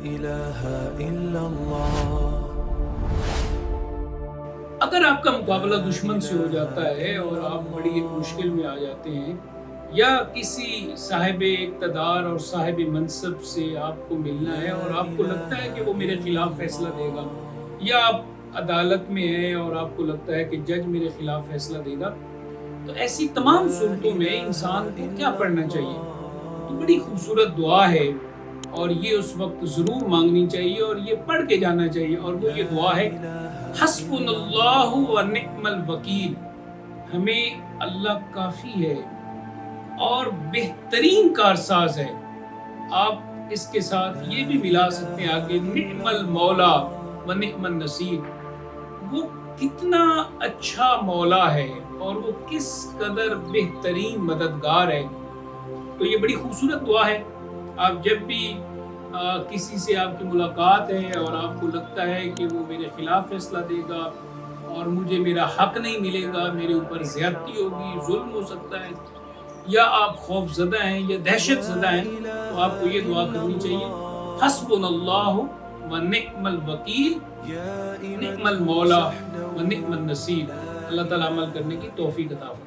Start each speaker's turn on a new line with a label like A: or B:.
A: إله إلا الله.
B: اگر آپ کا مقابلہ دشمن سے ہو جاتا ہے اور آپ بڑی ایک مشکل میں آ جاتے ہیں، یا کسی صاحب اقتدار اور صاحب منصب سے آپ کو ملنا ہے اور آپ کو لگتا ہے کہ وہ میرے خلاف فیصلہ دے گا، یا آپ عدالت میں ہیں اور آپ کو لگتا ہے کہ جج میرے خلاف فیصلہ دے گا، تو ایسی تمام صورتوں میں انسان کو کیا پڑھنا چاہیے؟ تو بڑی خوبصورت دعا ہے، اور یہ اس وقت ضرور مانگنی چاہیے اور یہ پڑھ کے جانا چاہیے، اور وہ یہ دعا ہے: حسبنا اللہ و نعم الوکیل. ہمیں اللہ کافی ہے اور بہترین کارساز ہے. آپ اس کے ساتھ یہ بھی ملا سکتے ہیں آگے: نعم المولا و نعم النصیر. وہ کتنا اچھا مولا ہے اور وہ کس قدر بہترین مددگار ہے. تو یہ بڑی خوبصورت دعا ہے. آپ جب بھی کسی سے آپ کی ملاقات ہے اور آپ کو لگتا ہے کہ وہ میرے خلاف فیصلہ دے گا اور مجھے میرا حق نہیں ملے گا، میرے اوپر زیادتی ہوگی، ظلم ہو سکتا ہے، یا آپ خوف زدہ ہیں یا دہشت زدہ ہیں، تو آپ کو یہ دعا کرنی چاہیے: حسبنا اللہ و نعم الوکیل، نعم المولا و نعم النصیر. اللہ تعالیٰ عمل کرنے کی توفیق عطا فرمائے.